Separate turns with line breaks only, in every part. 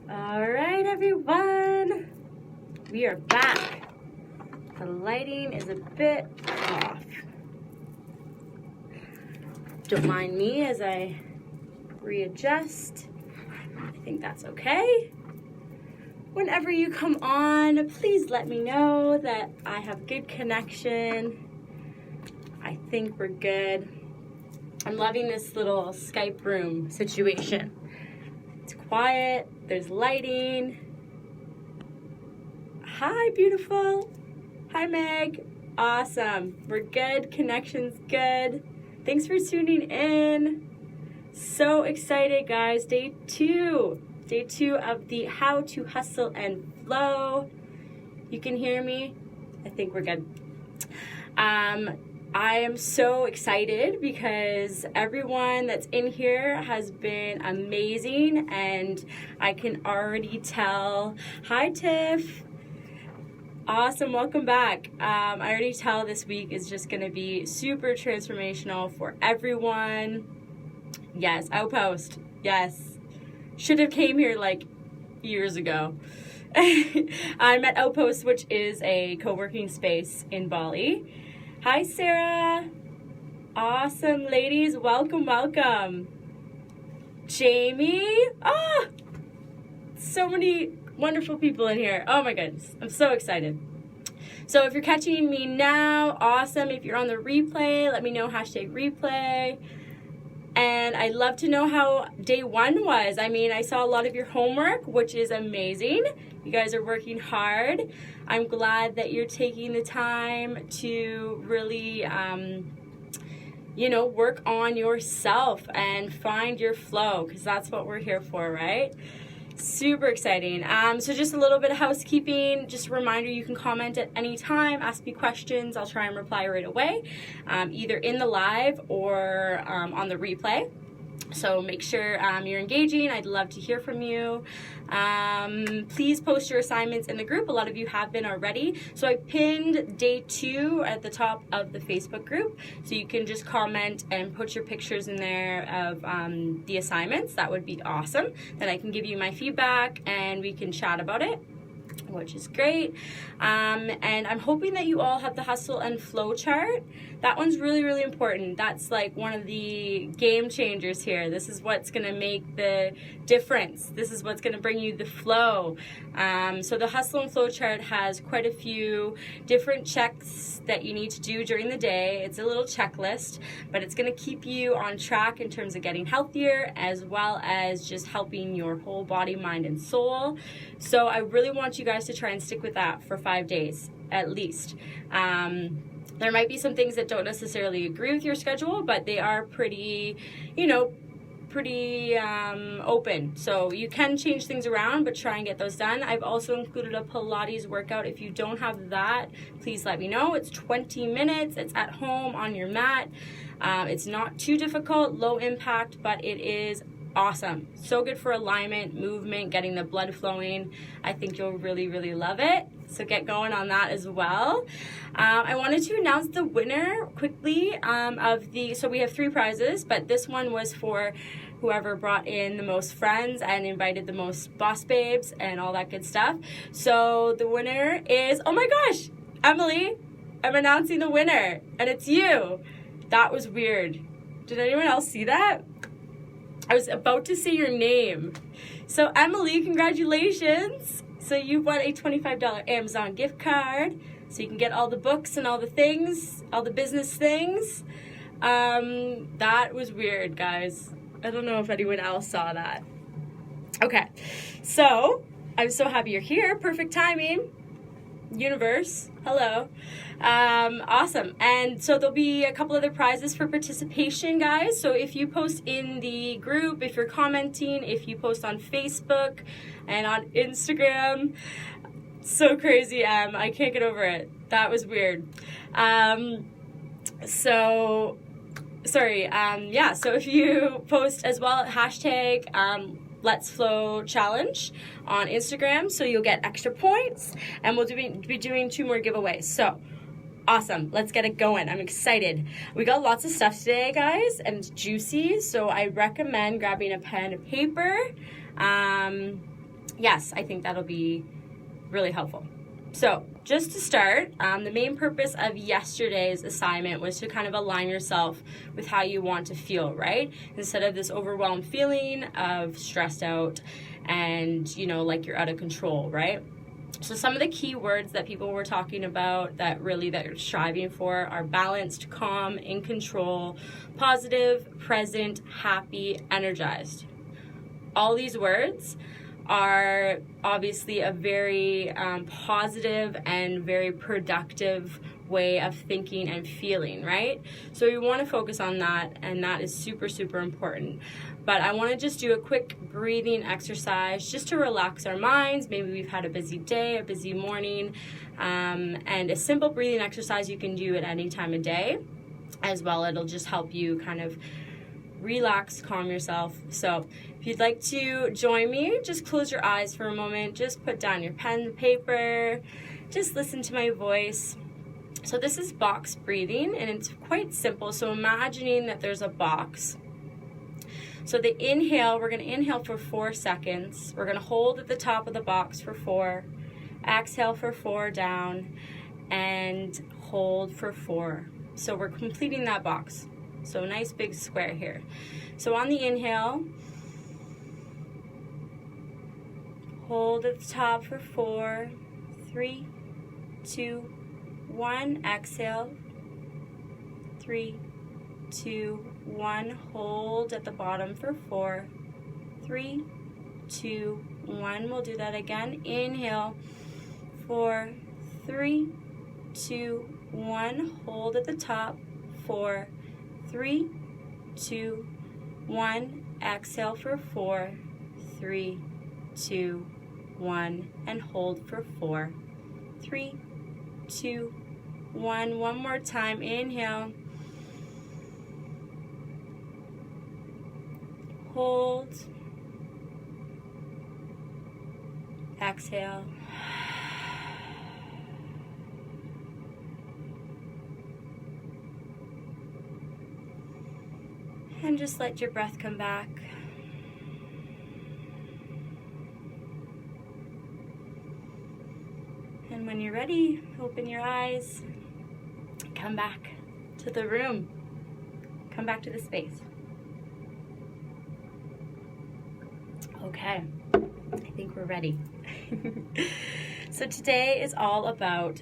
All right, everyone, we are back. The lighting is a bit off. Don't mind me as I readjust. I think that's okay. Whenever you come on, please let me know that I have good connection. I think we're good. I'm loving this little Skype room situation. It's quiet, there's lighting. Hi, beautiful. Hi, Meg. Awesome. We're good. Connection's good. Thanks for tuning in. So excited, guys. Day two of the How to Hustle and Flow. You can hear me? I think we're good. I am so excited because everyone that's in here has been amazing, and I can already tell. Hi, Tiff. Awesome, welcome back. I already tell this week is just going to be super transformational for everyone. Yes, Outpost. Yes. Should have came here like years ago. I'm at Outpost, which is a co-working space in Bali. Hi, Sarah. Awesome, ladies. Welcome, welcome. Jamie. Ah, so many wonderful people in here. Oh my goodness. I'm so excited. So if you're catching me now, awesome. If you're on the replay, let me know, #replay. And I'd love to know how day one was. I mean, I saw a lot of your homework, which is amazing. You guys are working hard. I'm glad that you're taking the time to really, work on yourself and find your flow, because that's what we're here for, right? Super exciting. So just a little bit of housekeeping. Just a reminder, you can comment at any time, ask me questions. I'll try and reply right away, either in the live or on the replay. So make sure you're engaging. I'd love to hear from you. Please post your assignments in the group. A lot of you have been already. So I pinned day 2 at the top of the Facebook group. So you can just comment and put your pictures in there of the assignments. That would be awesome. Then I can give you my feedback and we can chat about it, which is great. And I'm hoping that you all have the Hustle and Flow chart. That one's really, really important. That's like one of the game changers here. This is what's going to make the difference. This is what's going to bring you the flow. So the Hustle and Flow chart has quite a few different checks that you need to do during the day. It's a little checklist, but it's going to keep you on track in terms of getting healthier, as well as just helping your whole body, mind, and soul. So I really want you guys to try and stick with that for 5 days at least. There might be some things that don't necessarily agree with your schedule, but they are pretty open. So you can change things around, but try and get those done. I've also included a Pilates workout. If you don't have that, please let me know. It's 20 minutes. It's at home on your mat. It's not too difficult, low impact, but it is awesome. So good for alignment, movement, getting the blood flowing. I think you'll really, really love it. So get going on that as well. I wanted to announce the winner quickly so we have 3 prizes, but this one was for whoever brought in the most friends and invited the most boss babes and all that good stuff. So the winner is, oh my gosh, Emily, I'm announcing the winner, and it's you. That was weird. Did anyone else see that? I was about to say your name. So Emily, congratulations. So you won a $25 Amazon gift card. So you can get all the books and all the things, all the business things. That was weird, guys. I don't know if anyone else saw that. Okay, so I'm so happy you're here. Perfect timing. Universe, hello. Awesome. And so there'll be a couple other prizes for participation, guys. So if you post in the group, if you're commenting, if you post on Facebook and on Instagram, so crazy, I can't get over it. That was weird. So if you post as well, hashtag Let's Flow Challenge on Instagram, so you'll get extra points, and we'll be doing 2 more giveaways. So awesome, let's get it going. I'm excited. We got lots of stuff today, guys, and it's juicy, so I recommend grabbing a pen and paper. yes, I think that'll be really helpful. So just to start, the main purpose of yesterday's assignment was to kind of align yourself with how you want to feel, right? Instead of this overwhelmed feeling of stressed out and, like you're out of control, right? So some of the key words that people were talking about that you're striving for are balanced, calm, in control, positive, present, happy, energized. All these words are obviously a very positive and very productive way of thinking and feeling, right? So we want to focus on that, and that is super, super important. But I want to just do a quick breathing exercise just to relax our minds. Maybe we've had a busy day, a busy morning, and a simple breathing exercise you can do at any time of day as well. It'll just help you kind of relax, calm yourself. So if you'd like to join me, just close your eyes for a moment. Just put down your pen and paper. Just listen to my voice. So this is box breathing, and it's quite simple. So imagining that there's a box. So the inhale, we're going to inhale for 4 seconds. We're going to hold at the top of the box for 4. Exhale for 4 down, and hold for 4. So we're completing that box. So a nice big square here. So on the inhale, hold at the top for 4, 3, 2, 1. Exhale, 3, 2, 1. Hold at the bottom for 4, 3, 2, 1. We'll do that again. Inhale, 4, 3, 2, 1. Hold at the top, 4, 3, 2, 1. Exhale for 4, 3, 2, 1. And hold for 4, 3, 2, 1. One more time. Inhale. Hold. Exhale. And just let your breath come back. And when you're ready, open your eyes. Come back to the room. Come back to the space. Okay, I think we're ready. So today is all about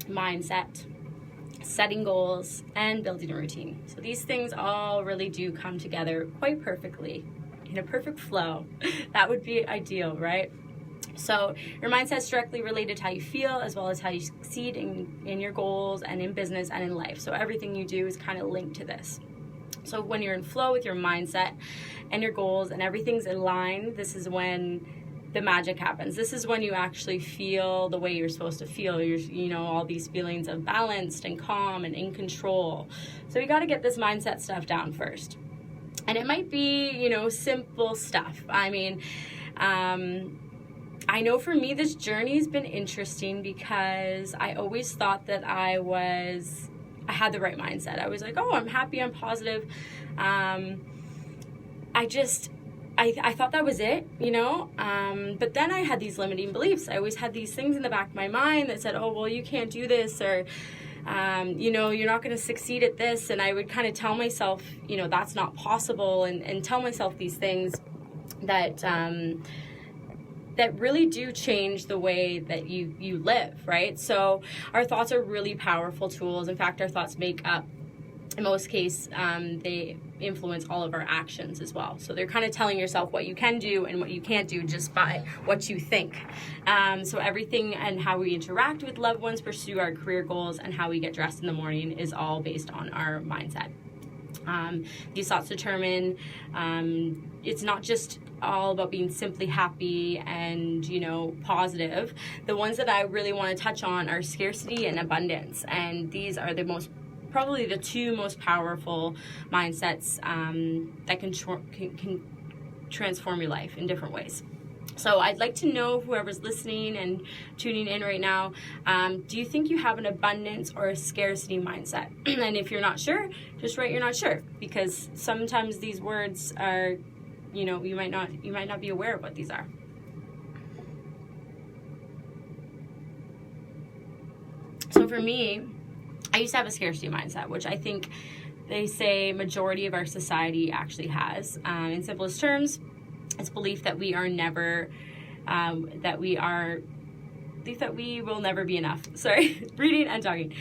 mindset, setting goals, and building a routine. So these things all really do come together quite perfectly, in a perfect flow. That would be ideal, right? So your mindset is directly related to how you feel, as well as how you succeed in your goals and in business and in life. So everything you do is kind of linked to this. So when you're in flow with your mindset and your goals and everything's in line, this is when the magic happens. This is when you actually feel the way you're supposed to feel. All these feelings of balanced and calm and in control. So you got to get this mindset stuff down first. And it might be, simple stuff. I mean, I know for me, this journey's been interesting because I always thought that I had the right mindset. I was like, oh, I'm happy, I'm positive. I thought that was it, but then I had these limiting beliefs. I always had these things in the back of my mind that said, oh, well, you can't do this, or, you're not going to succeed at this. And I would kind of tell myself, that's not possible, and tell myself these things that really do change the way that you live, right? So our thoughts are really powerful tools. In fact, our thoughts make up, in most cases, they influence all of our actions as well. So they're kind of telling yourself what you can do and what you can't do just by what you think. So everything and how we interact with loved ones, pursue our career goals, and how we get dressed in the morning is all based on our mindset. These thoughts determine, it's not just all about being simply happy and, positive. The ones that I really want to touch on are scarcity and abundance. And these are probably the two most powerful mindsets that can transform your life in different ways. So I'd like to know, whoever's listening and tuning in right now, do you think you have an abundance or a scarcity mindset? And if you're not sure, just write you're not sure, because sometimes these words are, you might not be aware of what these are. So for me, I used to have a scarcity mindset, which I think they say majority of our society actually has. In simplest terms, it's belief that we are never, that we will never be enough. Sorry, reading and talking.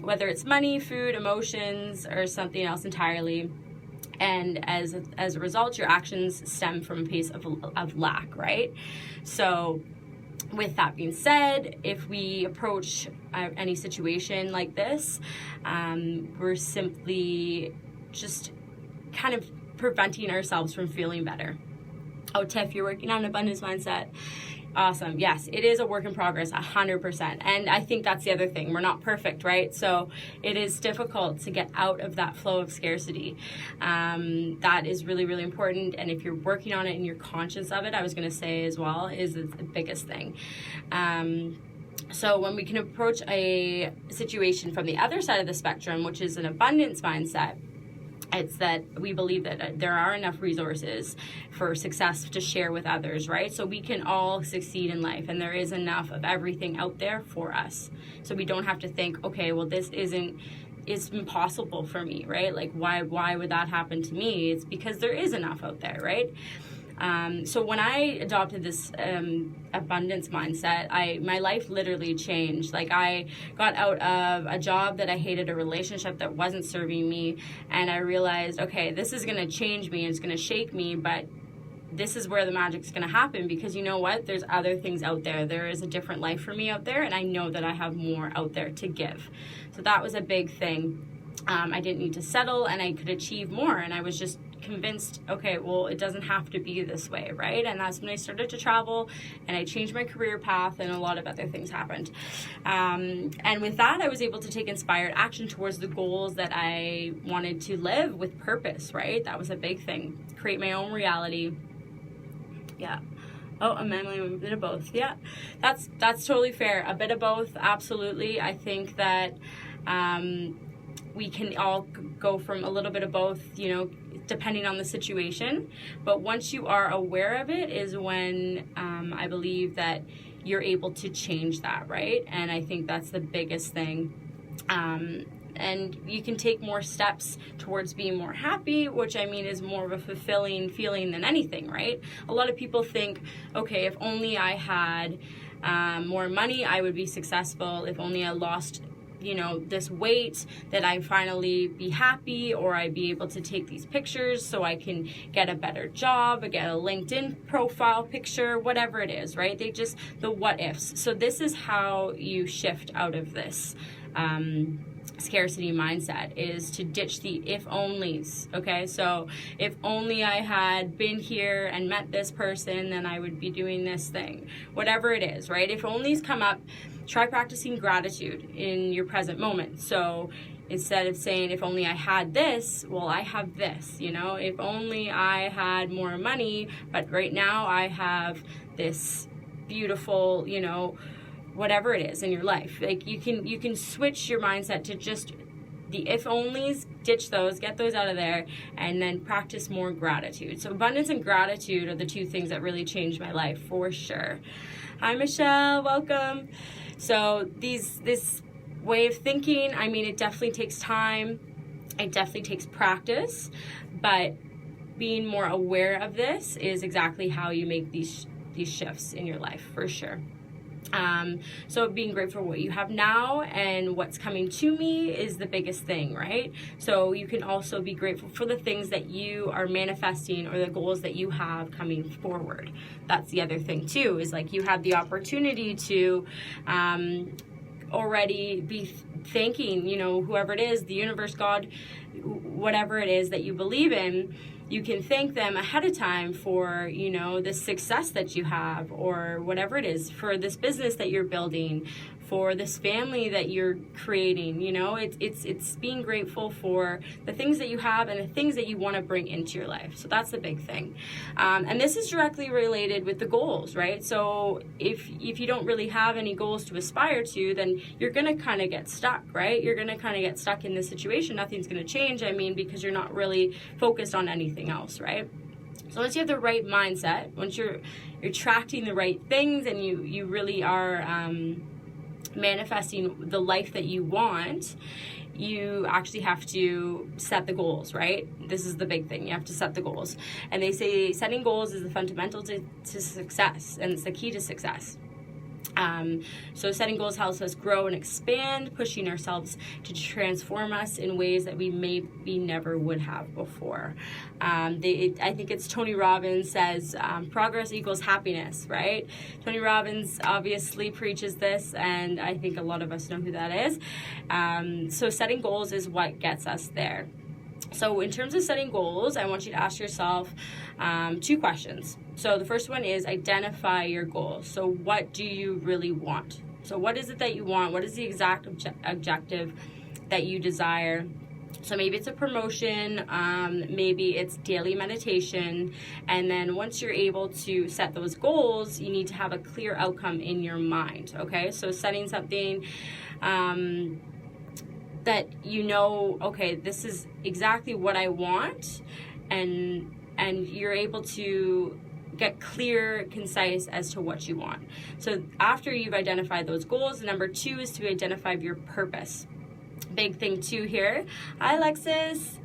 Whether it's money, food, emotions, or something else entirely. And as a result, your actions stem from a place of lack, right? So with that being said, if we approach any situation like this, we're simply just kind of preventing ourselves from feeling better. Oh, Tiff, you're working on an abundance mindset. Awesome. Yes, it is a work in progress, 100%. And I think that's the other thing. We're not perfect, right? So it is difficult to get out of that flow of scarcity. That is really, really important. And if you're working on it and you're conscious of it, I was going to say as well, is the biggest thing. So when we can approach a situation from the other side of the spectrum, which is an abundance mindset, it's that we believe that there are enough resources for success to share with others, right? So we can all succeed in life, and there is enough of everything out there for us. So we don't have to think, okay, well, it's impossible for me, right? Like, why would that happen to me? It's because there is enough out there, right? So when I adopted this abundance mindset, my life literally changed. Like, I got out of a job that I hated, a relationship that wasn't serving me, and I realized, okay, this is going to change me, it's going to shake me, but this is where the magic's going to happen, because you know what? There's other things out there. There is a different life for me out there, and I know that I have more out there to give. So that was a big thing. I didn't need to settle, and I could achieve more, and I was just convinced, okay, well, it doesn't have to be this way, right? And that's when I started to travel, and I changed my career path, and a lot of other things happened. And with that, I was able to take inspired action towards the goals that I wanted to live with purpose, right? That was a big thing. Create my own reality. Yeah. Oh, I'm Emily, a bit of both. Yeah, that's totally fair. A bit of both, absolutely. I think that we can all go from a little bit of both, you know, depending on the situation. But once you are aware of it is when I believe that you're able to change that, right? And I think that's the biggest thing. And you can take more steps towards being more happy, which I mean is more of a fulfilling feeling than anything, right? A lot of people think, okay, if only I had more money, I would be successful. If only I lost, you know, this weight, that I finally be happy, or I'd be able to take these pictures so I can get a better job, or get a LinkedIn profile picture, whatever it is, right? The what ifs. So this is how you shift out of this scarcity mindset, is to ditch the if onlys. Okay, so if only I had been here and met this person, then I would be doing this thing, whatever it is, right? If onlys come up, try practicing gratitude in your present moment. So instead of saying, if only I had this, well, I have this, you know, if only I had more money, but right now I have this beautiful, you know, whatever it is in your life. Like, you can switch your mindset to just the if onlys, ditch those, get those out of there, and then practice more gratitude. So abundance and gratitude are the two things that really changed my life for sure. Hi Michelle, welcome. So this way of thinking, I mean, it definitely takes time, it definitely takes practice, but being more aware of this is exactly how you make these shifts in your life for sure. So being grateful for what you have now and what's coming to me is the biggest thing, right? So you can also be grateful for the things that you are manifesting, or the goals that you have coming forward. That's the other thing too, is like, you have the opportunity to already be thanking, you know, whoever it is, the universe, God, whatever it is that you believe in. You can thank them ahead of time for, you know, the success that you have, or whatever it is, for this business that you're building, for this family that you're creating. You know, it's being grateful for the things that you have and the things that you want to bring into your life. So that's the big thing. And this is directly related with the goals, right? So if you don't really have any goals to aspire to, then you're going to kind of get stuck, right? You're going to kind of get stuck in this situation. Nothing's going to change, I mean, because you're not really focused on anything else, right? So once you have the right mindset, once you're attracting the right things, and you really are manifesting the life that you want, you actually have to set the goals, right? This is the big thing. You have to set the goals. And they say setting goals is the fundamental to success, and it's the key to success. So setting goals helps us grow and expand, pushing ourselves to transform us in ways that we maybe never would have before. I think it's Tony Robbins says, progress equals happiness, right? Tony Robbins obviously preaches this, and I think a lot of us know who that is. So setting goals is what gets us there. So in terms of setting goals, I want you to ask yourself 2 questions. So the first one is identify your goals. So what do you really want? So what is it that you want? What is the exact objective that you desire? So maybe it's a promotion, maybe it's daily meditation. And then once you're able to set those goals, you need to have a clear outcome in your mind, okay? So setting something that you know, okay, this is exactly what I want, and you're able to get clear, concise as to what you want. So after you've identified those goals, number 2 is to identify your purpose. Big thing too here. Hi, Alexis.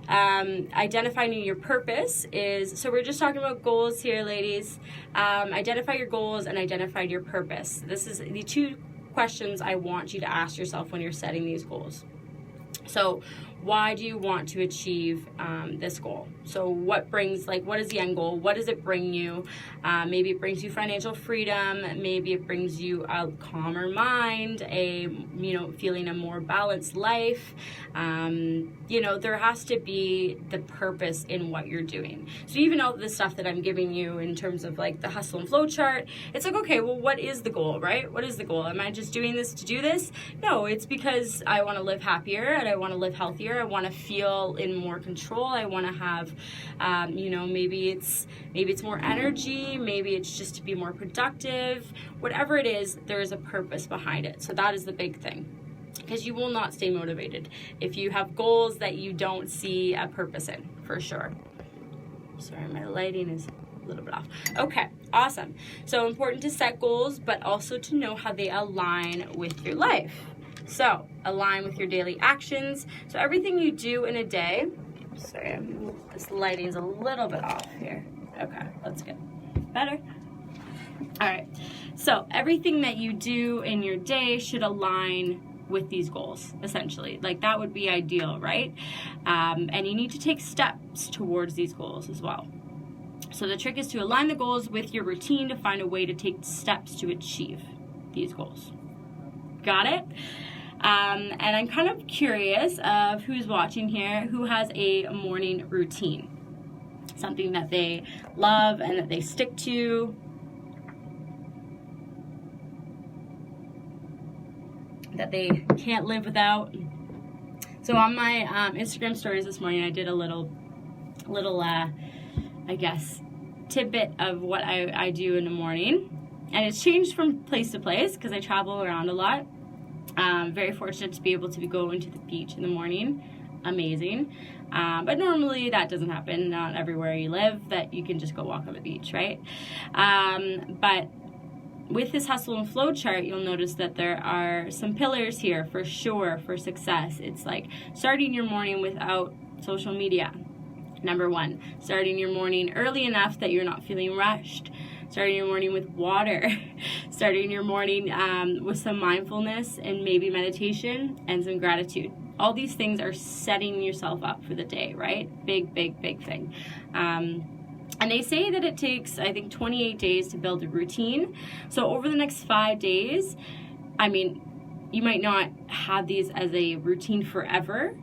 Identifying your purpose is, so we're just talking about goals here, ladies. Identify your goals and identify your purpose. This is the 2 questions I want you to ask yourself when you're setting these goals. So why do you want to achieve this goal? So what is the end goal? What does it bring you? Maybe it brings you financial freedom. Maybe it brings you a calmer mind, feeling a more balanced life. There has to be the purpose in what you're doing. So even all the stuff that I'm giving you in terms of like the hustle and flow chart, it's like, okay, well, what is the goal, right? What is the goal? Am I just doing this to do this? No, it's because I want to live happier and I want to live healthier. I want to feel in more control. I want to have, maybe it's more energy. Maybe it's just to be more productive. Whatever it is, there is a purpose behind it. So that is the big thing. Because you will not stay motivated if you have goals that you don't see a purpose in, for sure. Sorry, my lighting is a little bit off. Okay, awesome. So important to set goals, but also to know how they align with your life. So align with your daily actions. So everything you do in a day, sorry, this lighting's a little bit off here. Okay, that's good. Better? All right, so everything that you do in your day should align with these goals, essentially. Like that would be ideal, right? And you need to take steps towards these goals as well. So the trick is to align the goals with your routine to find a way to take steps to achieve these goals. Got it? And I'm kind of curious of who's watching here, who has a morning routine, something that they love and that they stick to. That they can't live without. So on my Instagram stories this morning, I did a little tidbit of what I do in the morning, and it's changed from place to place because I travel around a lot. Very fortunate to be able to go into the beach in the morning. Amazing. But normally that doesn't happen. Not everywhere you live that you can just go walk on the beach, right? But with this hustle and flow chart, you'll notice that there are some pillars here for sure for success. It's like starting your morning without social media. Number 1, starting your morning early enough that you're not feeling rushed. Starting your morning with water. Starting your morning with some mindfulness and maybe meditation and some gratitude. All these things are setting yourself up for the day, right? Big, big, big thing. And they say that it takes, I think, 28 days to build a routine. So over the next 5 days, you might not have these as a routine forever,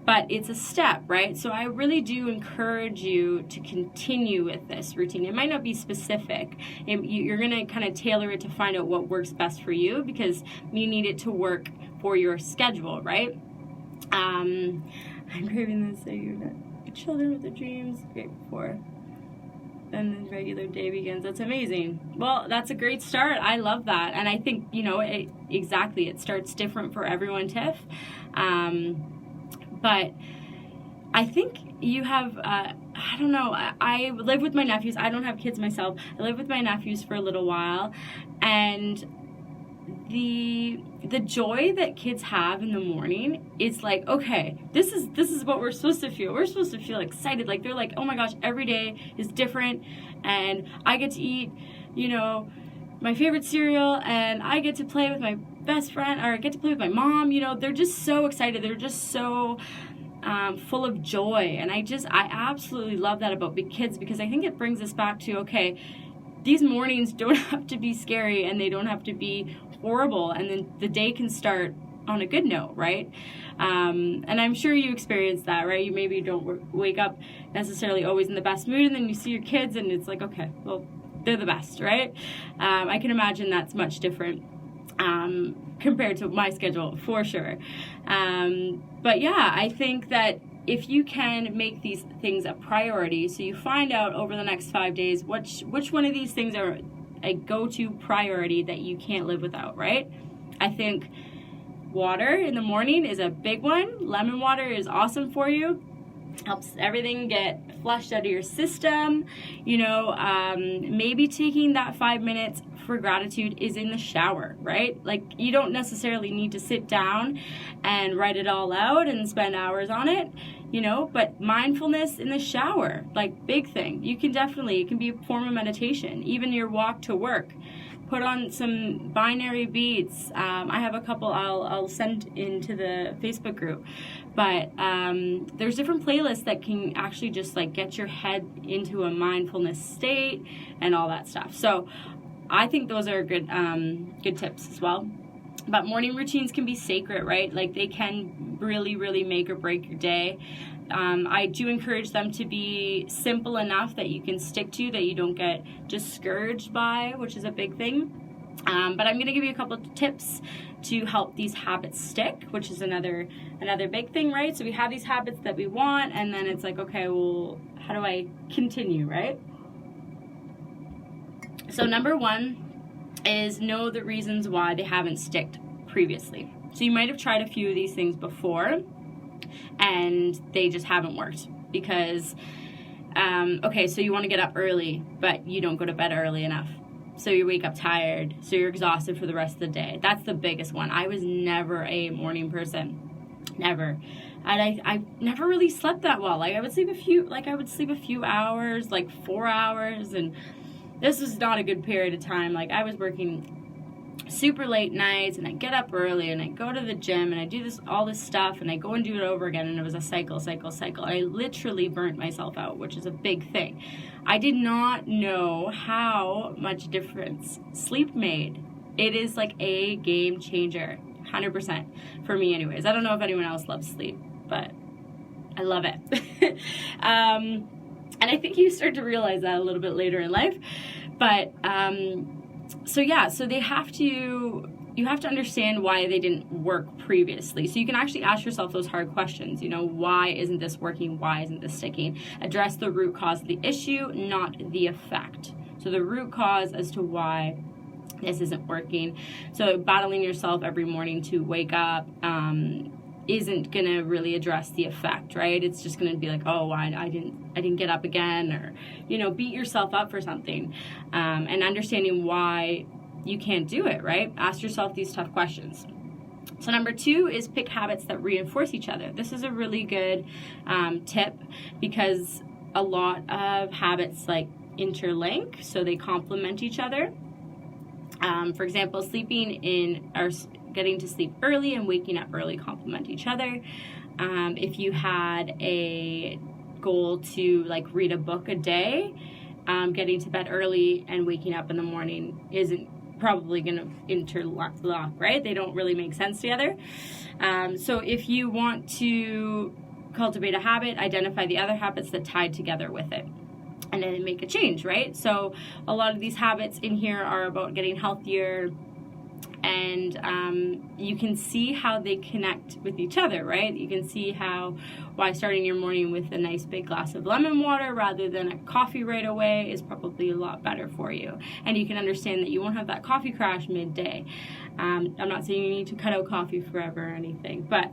but it's a step, right? So I really do encourage you to continue with this routine. It might not be specific. You're going to kind of tailor it to find out what works best for you because you need it to work for your schedule, right? I'm craving this, so you're not children with their dreams right before then the regular day begins. That's amazing. Well, that's a great start. I love that. And I think, it starts different for everyone, Tiff. But I think you have, I don't know, I live with my nephews. I don't have kids myself. I lived with my nephews for a little while. And the joy that kids have in the morning is like, okay, this is what we're supposed to feel. We're supposed to feel excited. Like, they're like, oh my gosh, every day is different, and I get to eat, my favorite cereal, and I get to play with my best friend, or I get to play with my mom. They're just so excited. They're just so full of joy. And I absolutely love that about big kids, because I think it brings us back to, okay, these mornings don't have to be scary, and they don't have to be horrible, and then the day can start on a good note, right? And I'm sure you experience that, right? You maybe don't wake up necessarily always in the best mood, and then you see your kids and it's like, okay, well, they're the best, right? I can imagine that's much different compared to my schedule, for sure. But yeah, I think that if you can make these things a priority, so you find out over the next 5 days which one of these things are a go-to priority that you can't live without, right? I think water in the morning is a big one. Lemon water is awesome for you. Helps everything get flushed out of your system. Maybe taking that 5 minutes for gratitude is in the shower, right? Like, you don't necessarily need to sit down and write it all out and spend hours on it, but mindfulness in the shower, like, big thing. It can be a form of meditation. Even your walk to work. Put on some binary beats. I have a couple I'll send into the Facebook group. But there's different playlists that can actually just like get your head into a mindfulness state and all that stuff. So I think those are good tips as well. But morning routines can be sacred, right? Like, they can really, really make or break your day. I do encourage them to be simple enough that you can stick to, that you don't get discouraged by, which is a big thing. But I'm going to give you a couple of tips to help these habits stick, which is another big thing, right? So we have these habits that we want, and then it's like, okay, well, how do I continue, right? So number one is know the reasons why they haven't sticked previously. So you might have tried a few of these things before, and they just haven't worked because, so you want to get up early, but you don't go to bed early enough. So you wake up tired, so you're exhausted for the rest of the day. That's the biggest one. I was never a morning person. Never. And I never really slept that well. Like, I would sleep a few hours, like 4 hours, and this was not a good period of time. Like, I was working super late nights, and I get up early, and I go to the gym, and I do all this stuff, and I go and do it over again, and it was a cycle. I literally burnt myself out, which is a big thing. I did not know how much difference sleep made. It is like a game changer, 100% for me anyways. I don't know if anyone else loves sleep, but I love it. And I think you start to realize that a little bit later in life. But so you have to understand why they didn't work previously. So you can actually ask yourself those hard questions. Why isn't this working? Why isn't this sticking? Address the root cause of the issue, not the effect. So the root cause as to why this isn't working. So battling yourself every morning to wake up isn't going to really address the effect, right? It's just going to be like, oh, I didn't get up again, or, beat yourself up for something. And understanding why you can't do it, right? Ask yourself these tough questions. So number 2 is pick habits that reinforce each other. This is a really good tip, because a lot of habits like interlink, so they complement each other. For example, getting to sleep early and waking up early complement each other. If you had a goal to read a book a day, getting to bed early and waking up in the morning isn't probably going to interlock, right? They don't really make sense together. So if you want to cultivate a habit, identify the other habits that tied together with it, and then make a change, right? So a lot of these habits in here are about getting healthier, and you can see how they connect with each other, right? You can see why starting your morning with a nice big glass of lemon water rather than a coffee right away is probably a lot better for you. And you can understand that you won't have that coffee crash midday. I'm not saying you need to cut out coffee forever or anything, but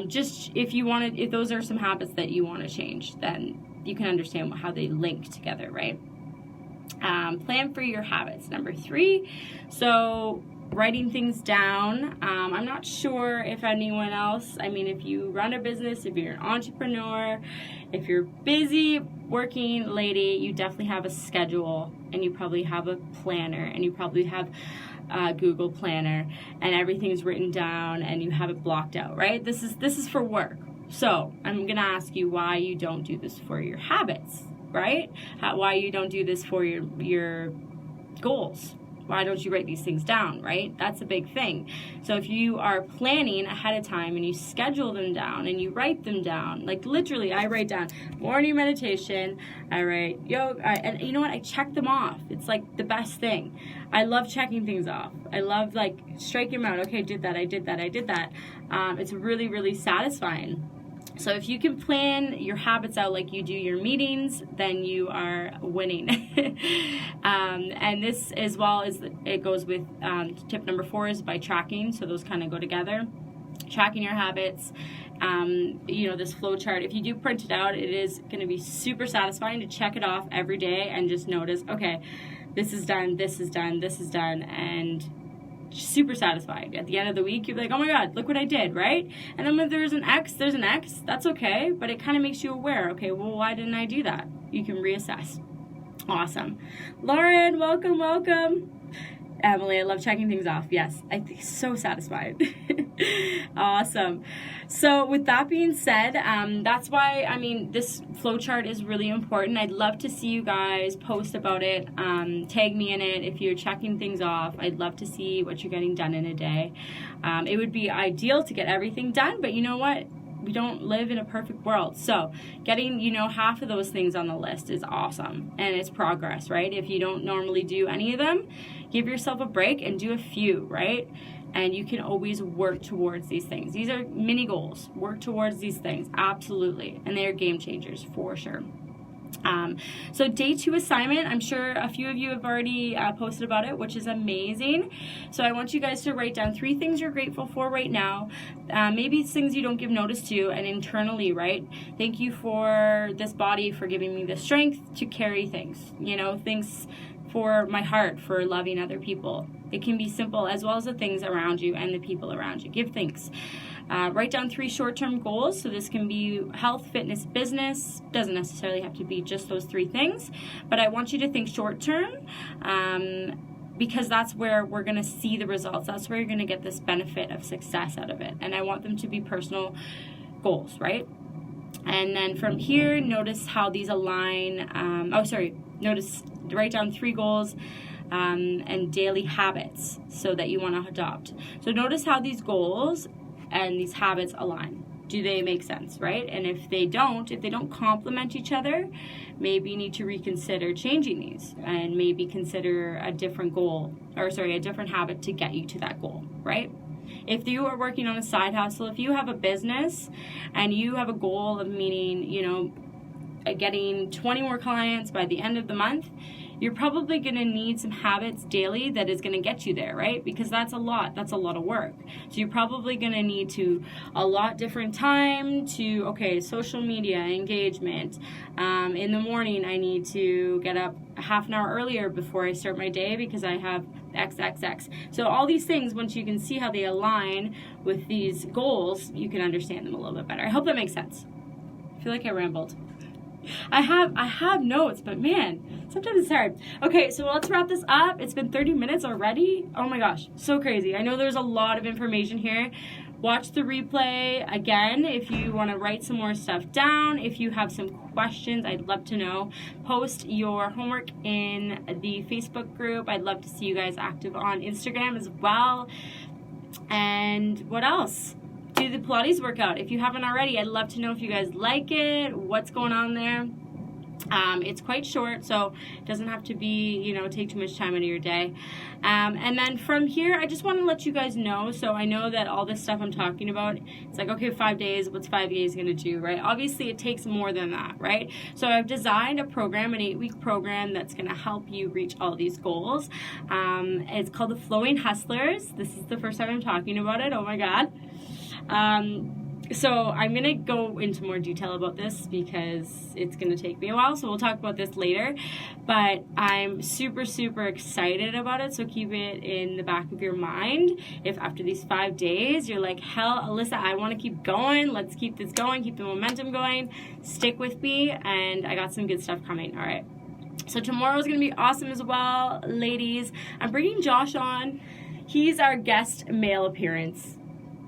just if those are some habits that you want to change, then you can understand how they link together, right? Plan for your habits, number 3. So writing things down. I'm not sure if anyone else, I mean, if you run a business, if you're an entrepreneur, if you're busy working lady, you definitely have a schedule, and you probably have a planner, and you probably have Google Planner, and everything's written down and you have it blocked out, right? This is for work. So I'm gonna ask you why you don't do this for your habits, right? Why you don't do this for your goals. Why don't you write these things down, right? That's a big thing. So if you are planning ahead of time and you schedule them down and you write them down, like literally I write down morning meditation, I write yoga, and you know what? I check them off. It's like the best thing. I love checking things off. I love like striking them out. Okay, I did that. It's really, really satisfying. So if you can plan your habits out like you do your meetings, then you are winning. And this, as well as it goes with tip number 4, is by tracking. So those kind of go together. Tracking your habits. This flow chart, if you do print it out, it is going to be super satisfying to check it off every day and just notice, okay, this is done, this is done, this is done, and super satisfied. At the end of the week, you're like, oh my god, look what I did, right? And then when there's an X, that's okay, but it kind of makes you aware, okay, well, why didn't I do that? You can reassess. Awesome. Lauren, welcome. Emily, I love checking things off. Yes, I think so satisfied. Awesome. So with that being said, that's why, this flowchart is really important. I'd love to see you guys post about it. Tag me in it if you're checking things off. I'd love to see what you're getting done in a day. It would be ideal to get everything done, but you know what? We don't live in a perfect world. So getting, half of those things on the list is awesome. And it's progress, right? If you don't normally do any of them, give yourself a break and do a few, right? And you can always work towards these things. These are mini goals. Work towards these things. Absolutely. And they are game changers for sure. So day 2 assignment, I'm sure a few of you have already posted about it, which is amazing. So I want you guys to write down 3 things you're grateful for right now. Maybe it's things you don't give notice to, and internally, right? Thank you for this body, for giving me the strength to carry things. Things for my heart, for loving other people. It can be simple, as well as the things around you and the people around you. Give thanks. Write down 3 short-term goals. So this can be health, fitness, business. Doesn't necessarily have to be just those 3 things. But I want you to think short-term because that's where we're going to see the results. That's where you're going to get this benefit of success out of it. And I want them to be personal goals, right? And then from here, notice how these align. Write down 3 goals. And daily habits so that you want to adopt. So notice how these goals and these habits align. Do they make sense, right? And if they don't complement each other, maybe you need to reconsider changing these and maybe consider a different habit to get you to that goal, right? If you are working on a side hustle, if you have a business and you have a goal of getting 20 more clients by the end of the month, you're probably going to need some habits daily that is going to get you there, right? Because that's a lot of work. So you're probably going to need to allot different time to, social media engagement. In the morning, I need to get up a half an hour earlier before I start my day because I have XXX. So all these things, once you can see how they align with these goals, you can understand them a little bit better. I hope that makes sense. I feel like I rambled. I have notes, but man, sometimes it's hard. Okay, so let's wrap this up. It's been 30 minutes already. Oh my gosh, so crazy. I know there's a lot of information here. Watch the replay again if you want to write some more stuff down. If you have some questions, I'd love to know. Post your homework in the Facebook group. I'd love to see you guys active on Instagram as well. And what else? Do the Pilates workout. If you haven't already, I'd love to know if you guys like it, what's going on there. It's quite short, so it doesn't have to be, take too much time out of your day. And then from here, I just want to let you guys know, so I know that all this stuff I'm talking about, it's like, okay, 5 days, what's 5 days going to do, right? Obviously, it takes more than that, right? So I've designed a program, an 8-week program that's going to help you reach all these goals. It's called the Flowing Hustlers. This is the first time I'm talking about it. Oh my God. So I'm going to go into more detail about this because it's going to take me a while, so we'll talk about this later. But I'm super, super excited about it, so keep it in the back of your mind. If after these 5 days you're like, hell, Alyssa, I want to keep going, let's keep this going, keep the momentum going, stick with me, and I got some good stuff coming, all right? So tomorrow's going to be awesome as well, ladies. I'm bringing Josh on. He's our guest male appearance.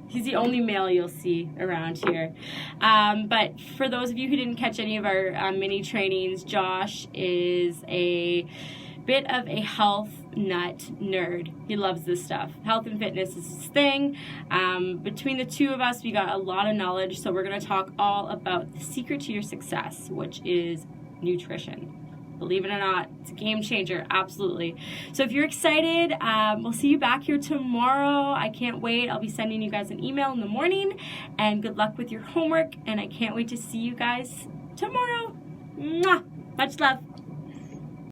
He's the only male you'll see around here. But for those of you who didn't catch any of our mini trainings, Josh is a bit of a health nut nerd. He loves this stuff. Health and fitness is his thing. Between the two of us, we got a lot of knowledge, so we're going to talk all about the secret to your success, which is nutrition. Believe it or not, it's a game changer, absolutely. So if you're excited, we'll see you back here tomorrow. I can't wait. I'll be sending you guys an email in the morning, and good luck with your homework, and I can't wait to see you guys tomorrow. Mwah! Much love.